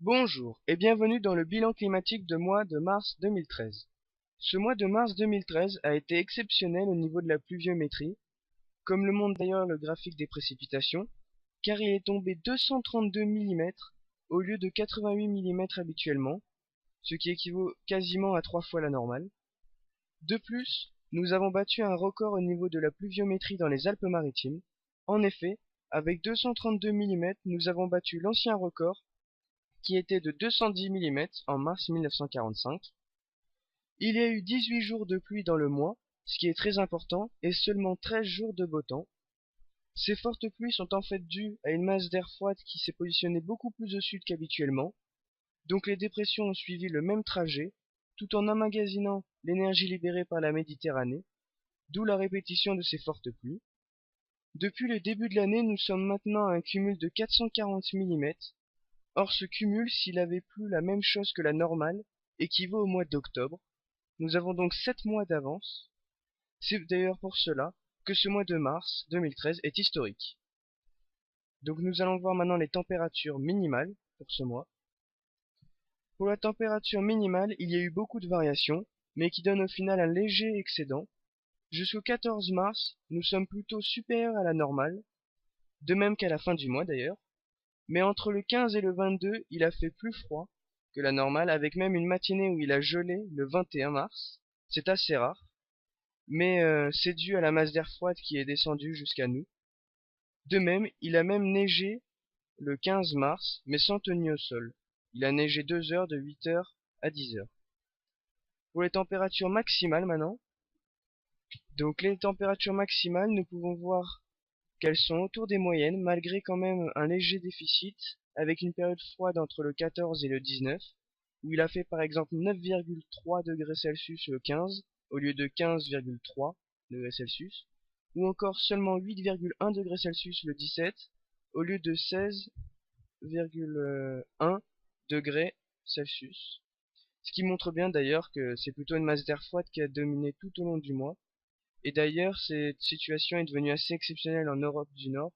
Bonjour et bienvenue dans le bilan climatique de mois de mars 2013. Ce mois de mars 2013 a été exceptionnel au niveau de la pluviométrie, comme le montre d'ailleurs le graphique des précipitations, car il est tombé 232 mm au lieu de 88 mm habituellement, ce qui équivaut quasiment à 3 fois la normale. De plus, nous avons battu un record au niveau de la pluviométrie dans les Alpes-Maritimes. En effet, avec 232 mm, nous avons battu l'ancien record qui était de 210 mm en mars 1945. Il y a eu 18 jours de pluie dans le mois, ce qui est très important, et seulement 13 jours de beau temps. Ces fortes pluies sont en fait dues à une masse d'air froide qui s'est positionnée beaucoup plus au sud qu'habituellement, donc les dépressions ont suivi le même trajet, tout en emmagasinant l'énergie libérée par la Méditerranée, d'où la répétition de ces fortes pluies. Depuis le début de l'année, nous sommes maintenant à un cumul de 440 mm. Or ce cumul, s'il avait plu la même chose que la normale, équivaut au mois d'octobre. Nous avons donc 7 mois d'avance. C'est d'ailleurs pour cela que ce mois de mars 2013 est historique. Donc nous allons voir maintenant les températures minimales pour ce mois. Pour la température minimale, il y a eu beaucoup de variations, mais qui donnent au final un léger excédent. Jusqu'au 14 mars, nous sommes plutôt supérieurs à la normale, de même qu'à la fin du mois d'ailleurs. Mais entre le 15 et le 22, il a fait plus froid que la normale, avec même une matinée où il a gelé le 21 mars. C'est assez rare, mais c'est dû à la masse d'air froide qui est descendue jusqu'à nous. De même, il a même neigé le 15 mars, mais sans tenue au sol. Il a neigé 2 heures de 8 heures à 10 heures. Pour les températures maximales maintenant. Donc les températures maximales, nous pouvons voir qu'elles sont autour des moyennes, malgré quand même un léger déficit, avec une période froide entre le 14 et le 19, où il a fait par exemple 9,3 degrés Celsius le 15, au lieu de 15,3 degrés Celsius, ou encore seulement 8,1 degrés Celsius le 17, au lieu de 16,1 degrés Celsius. Ce qui montre bien d'ailleurs que c'est plutôt une masse d'air froide qui a dominé tout au long du mois. Et d'ailleurs, cette situation est devenue assez exceptionnelle en Europe du Nord,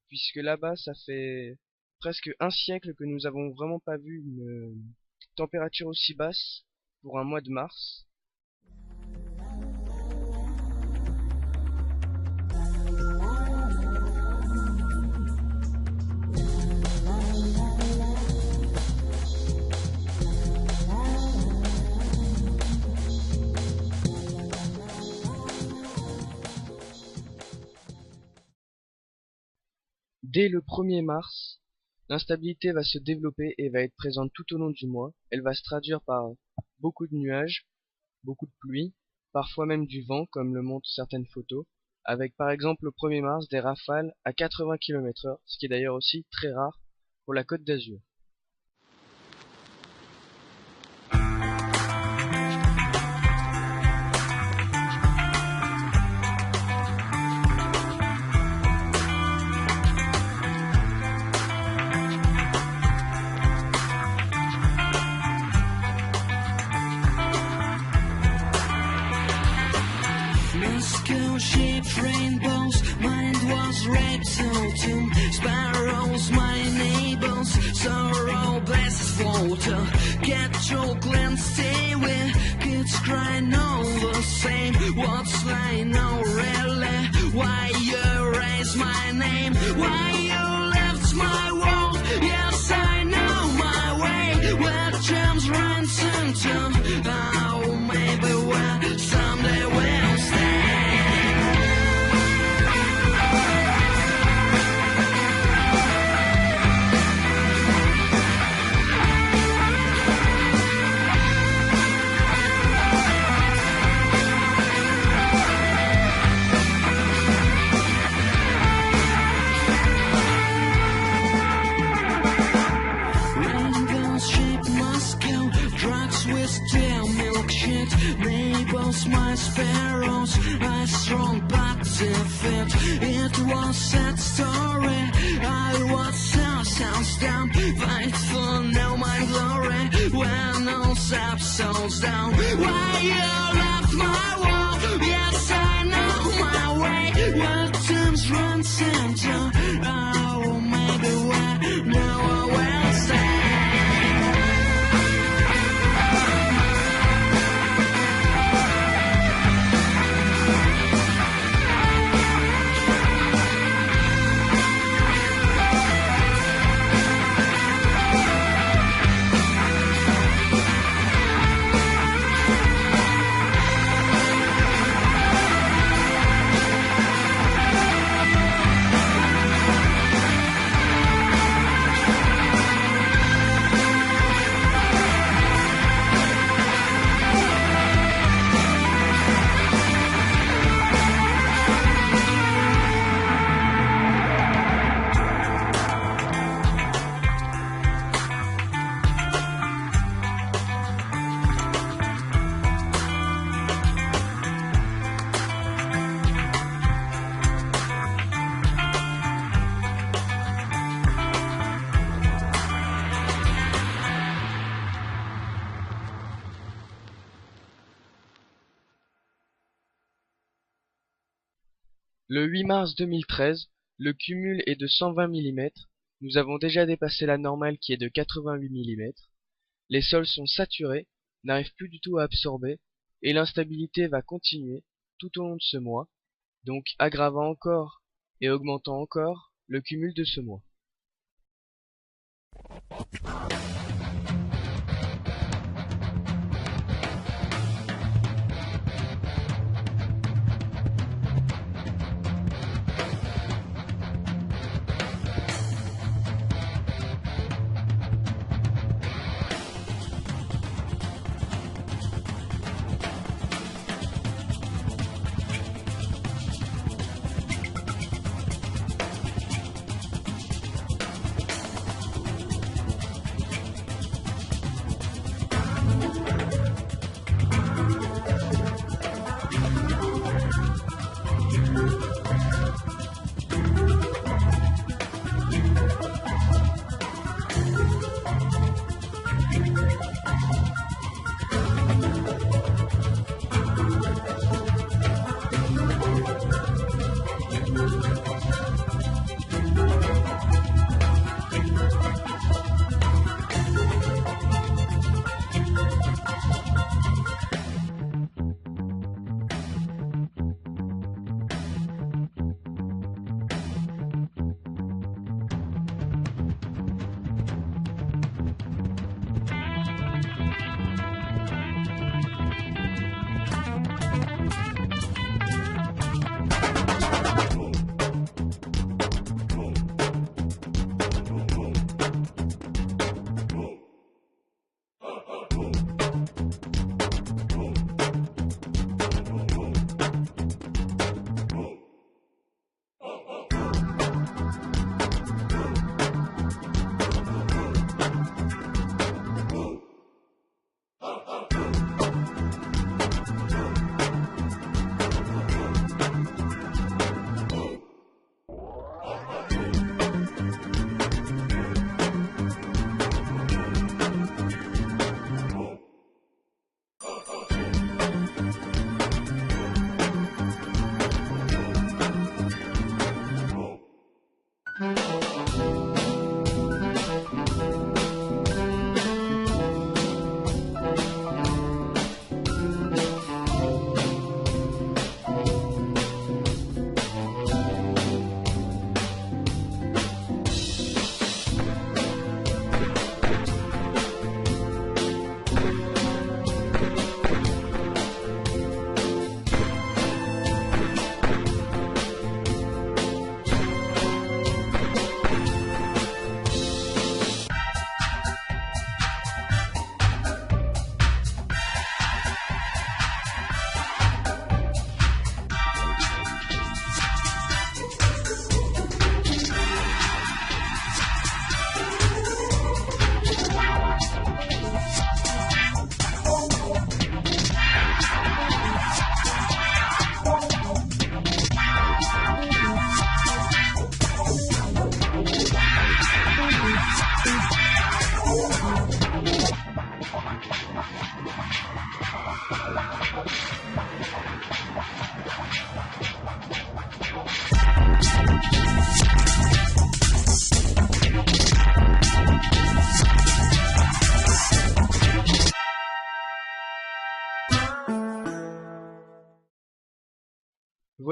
puisque là-bas, ça fait presque un siècle que nous n'avons vraiment pas vu une température aussi basse pour un mois de mars. Dès le 1er mars, l'instabilité va se développer et va être présente tout au long du mois. Elle va se traduire par beaucoup de nuages, beaucoup de pluie, parfois même du vent, comme le montrent certaines photos, avec par exemple le 1er mars des rafales à 80 km/h, ce qui est d'ailleurs aussi très rare pour la Côte d'Azur. Shaped rainbows, mine was red so too. Sparrows, my neighbors, sorrow blesses water. Get your glance, stay where kids crying all the same. What's lying now really? Why you erase my name? Why you left my world? Yes, I know my way. Where gems run center. Oh, maybe where someday we'll stand. Neighbors, my sparrows, I strong but defeat. It was sad story. I was house down, fight for now my glory. When all souls down, why you left my world? Yes, I know my way. Where times run center. Oh, maybe where now I will stand. Le 8 mars 2013, le cumul est de 120 mm. Nous avons déjà dépassé la normale qui est de 88 mm. Les sols sont saturés, n'arrivent plus du tout à absorber, et l'instabilité va continuer tout au long de ce mois, donc aggravant encore et augmentant encore le cumul de ce mois.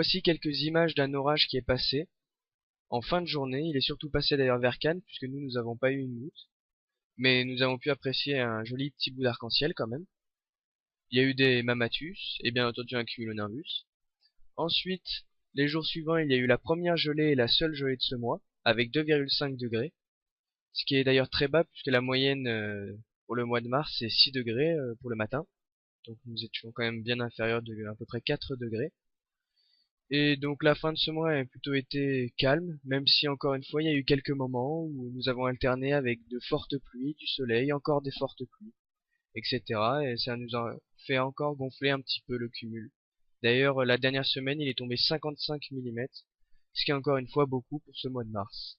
Voici quelques images d'un orage qui est passé en fin de journée. Il est surtout passé d'ailleurs vers Cannes, puisque nous n'avons pas eu une goutte. Mais nous avons pu apprécier un joli petit bout d'arc-en-ciel quand même. Il y a eu des mammatus, et bien entendu un cumulonimbus. Ensuite, les jours suivants, il y a eu la première gelée et la seule gelée de ce mois, avec 2,5 degrés. Ce qui est d'ailleurs très bas, puisque la moyenne pour le mois de mars, c'est 6 degrés pour le matin. Donc nous étions quand même bien inférieurs de à peu près 4 degrés. Et donc la fin de ce mois a plutôt été calme, même si encore une fois il y a eu quelques moments où nous avons alterné avec de fortes pluies, du soleil, encore des fortes pluies, etc. Et ça nous a fait encore gonfler un petit peu le cumul. D'ailleurs, la dernière semaine, il est tombé 55 mm, ce qui est encore une fois beaucoup pour ce mois de mars.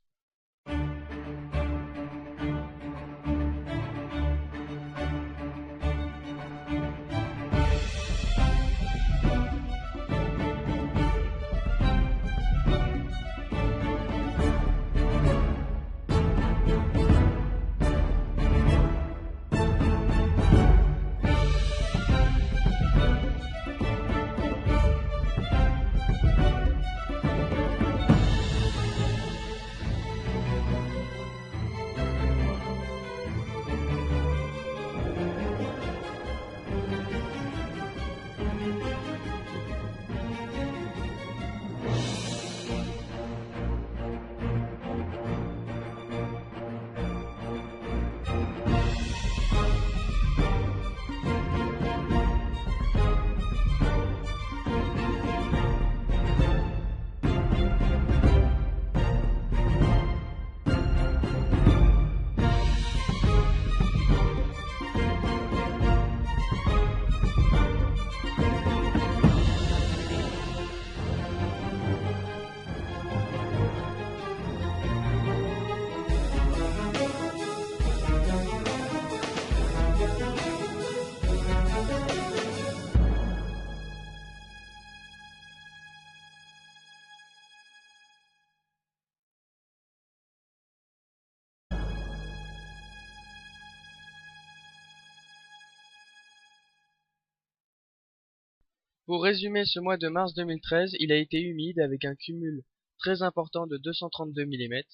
Pour résumer ce mois de mars 2013, il a été humide avec un cumul très important de 232 mm.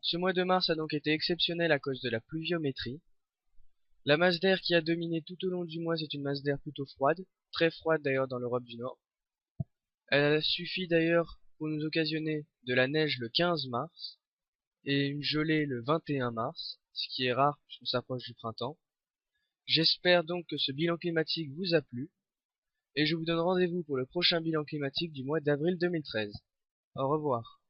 Ce mois de mars a donc été exceptionnel à cause de la pluviométrie. La masse d'air qui a dominé tout au long du mois, c'est une masse d'air plutôt froide, très froide d'ailleurs dans l'Europe du Nord. Elle a suffi d'ailleurs pour nous occasionner de la neige le 15 mars et une gelée le 21 mars, ce qui est rare puisqu'on s'approche du printemps. J'espère donc que ce bilan climatique vous a plu et je vous donne rendez-vous pour le prochain bilan climatique du mois d'avril 2013. Au revoir.